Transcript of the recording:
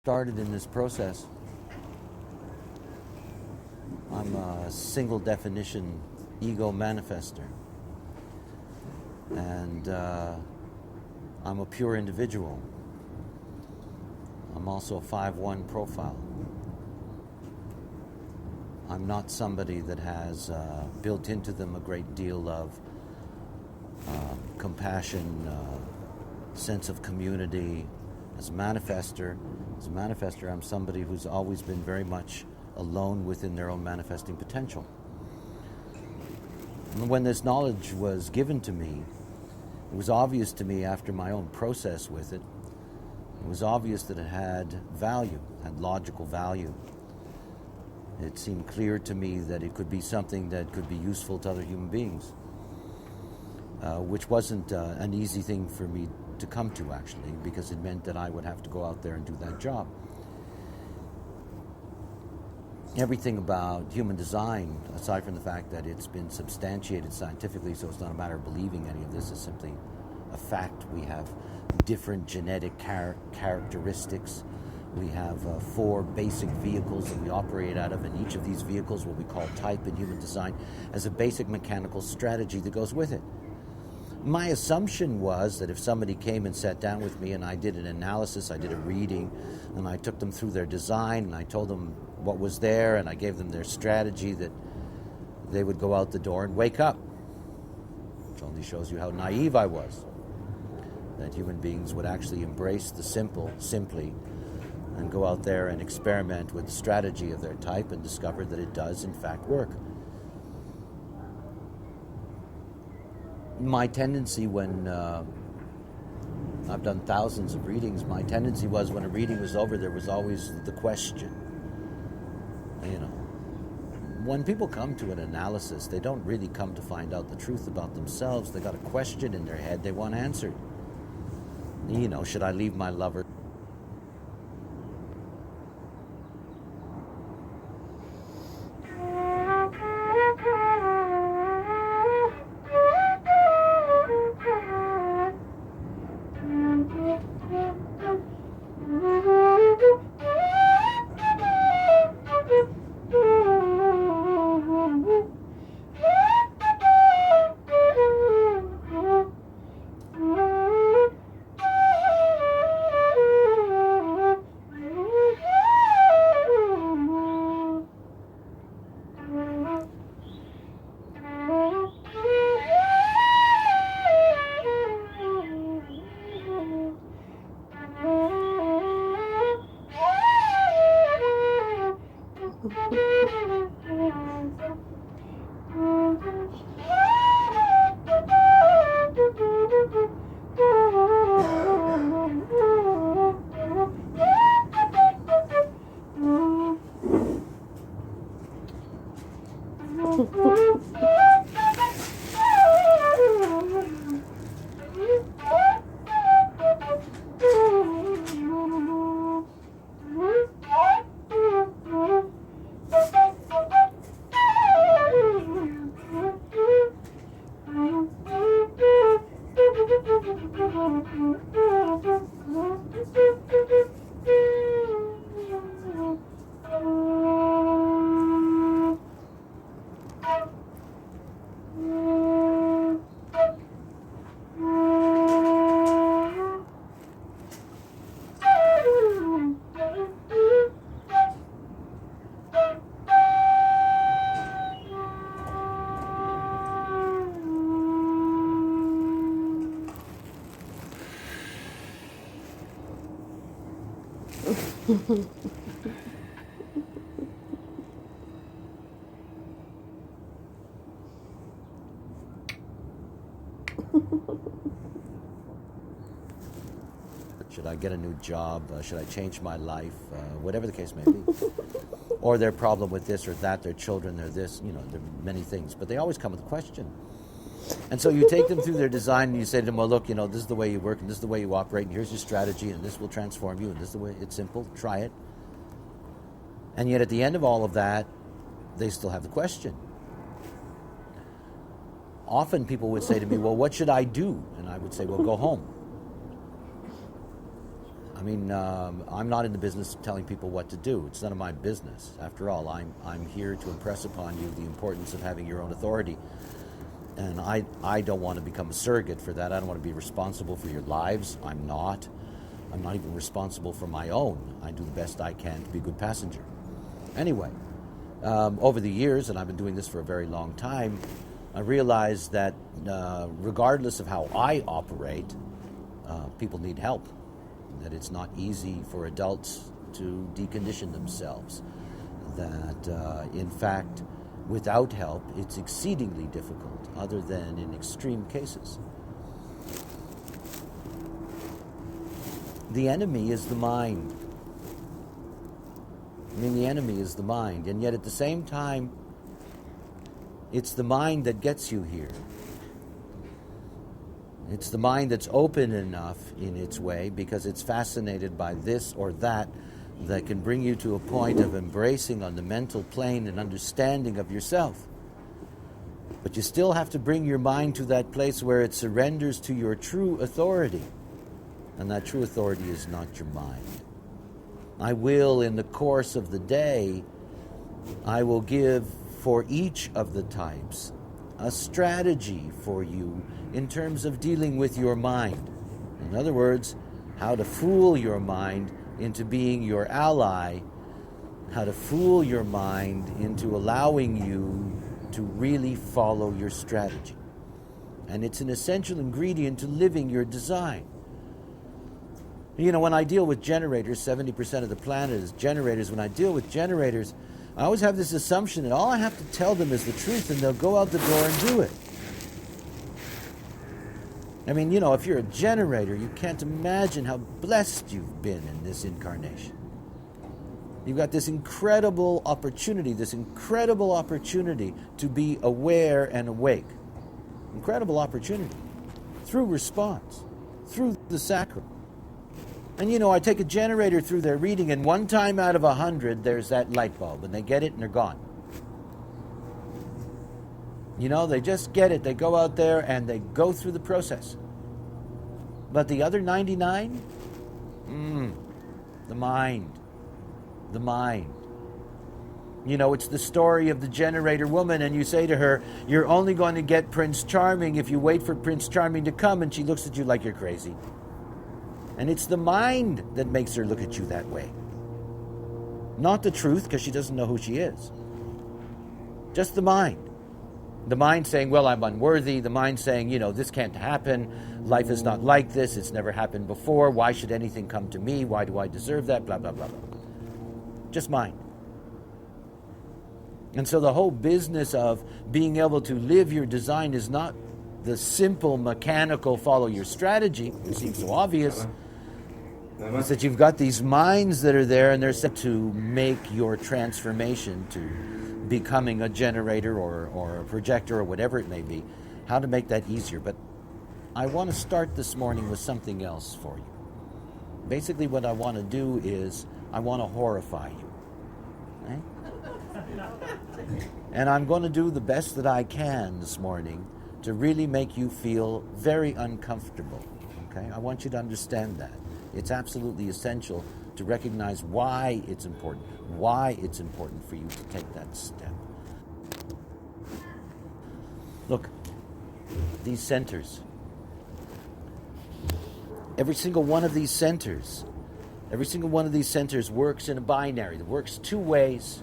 Started in this process. I'm a single definition ego manifester, and I'm a pure individual. I'm also a 5-1 profile. I'm not somebody that has built into them a great deal of compassion, sense of community. As a manifester, I'm somebody who's always been very much alone within their own manifesting potential. And when this knowledge was given to me, it was obvious to me after my own process with it, it was obvious that it had value, had logical value. It seemed clear to me that it could be something that could be useful to other human beings, which wasn't an easy thing for me to come to, actually, because it meant that I would have to go out there and do that job. Everything about human design, aside from the fact that it's been substantiated scientifically, so it's not a matter of believing any of this, is simply a fact. We have different genetic characteristics. We have 4 basic vehicles that we operate out of, and each of these vehicles, what we call type in human design, has a basic mechanical strategy that goes with it. My assumption was that if somebody came and sat down with me and I did an analysis, I did a reading, and I took them through their design, and I told them what was there, and I gave them their strategy, that they would go out the door and wake up. Which only shows you how naive I was. That human beings would actually embrace the simply, and go out there and experiment with the strategy of their type and discover that it does in fact work. My tendency when I've done thousands of readings, my tendency was when a reading was over, there was always the question. When people come to an analysis, they don't really come to find out the truth about themselves. They got a question in their head they want answered. Should I leave my lover? Should I get a new job? Should I change my life? Whatever the case may be. Or their problem with this or that, their children, their this, there are many things. But they always come with a question. And so you take them through their design and you say to them, well, look, this is the way you work and this is the way you operate and here's your strategy and this will transform you and this is the way, it's simple, try it. And yet at the end of all of that, they still have the question. Often people would say to me, well, what should I do? And I would say, well, go home. I mean, I'm not in the business of telling people what to do. It's none of my business. After all, I'm here to impress upon you the importance of having your own authority. And I don't want to become a surrogate for that. I don't want to be responsible for your lives. I'm not. I'm not even responsible for my own. I do the best I can to be a good passenger. Anyway, over the years, and I've been doing this for a very long time, I realized that regardless of how I operate, people need help. That it's not easy for adults to decondition themselves. That, in fact, without help, it's exceedingly difficult, other than in extreme cases. The enemy is the mind. I mean, the enemy is the mind, and yet at the same time, it's the mind that gets you here. It's the mind that's open enough in its way because it's fascinated by this or that can bring you to a point of embracing on the mental plane an understanding of yourself. But you still have to bring your mind to that place where it surrenders to your true authority. And that true authority is not your mind. I will, in the course of the day, I will give for each of the types a strategy for you in terms of dealing with your mind. In other words, how to fool your mind into being your ally, how to fool your mind into allowing you to really follow your strategy. And it's an essential ingredient to living your design. You know, when I deal with generators, 70% of the planet is generators. When I deal with generators, I always have this assumption that all I have to tell them is the truth and they'll go out the door and do it. I mean, you know, if you're a generator, you can't imagine how blessed you've been in this incarnation. You've got this incredible opportunity to be aware and awake. Incredible opportunity. Through response. Through the sacrament. And you know, I take a generator through their reading, and one time out of 100, there's that light bulb, and they get it and they're gone. You know, they just get it. They go out there and they go through the process. But the other 99? The mind. The mind. You know, it's the story of the generator woman, and you say to her, you're only going to get Prince Charming if you wait for Prince Charming to come, and she looks at you like you're crazy. And it's the mind that makes her look at you that way. Not the truth, because she doesn't know who she is. Just the mind. The mind saying, well, I'm unworthy. The mind saying, you know, this can't happen. Life is not like this. It's never happened before. Why should anything come to me? Why do I deserve that? Blah, blah, blah, blah. Just mind. And so the whole business of being able to live your design is not the simple mechanical follow your strategy. It seems so obvious. It's that you've got these minds that are there and they're set to make your transformation to becoming a generator or a projector or whatever it may be, how to make that easier. But I want to start this morning with something else for you. Basically what I want to do is I want to horrify you. Right? And I'm going to do the best that I can this morning to really make you feel very uncomfortable. Okay? I want you to understand that. It's absolutely essential to recognize why it's important for you to take that step. Look, these centers, every single one of these centers works in a binary. It works two ways.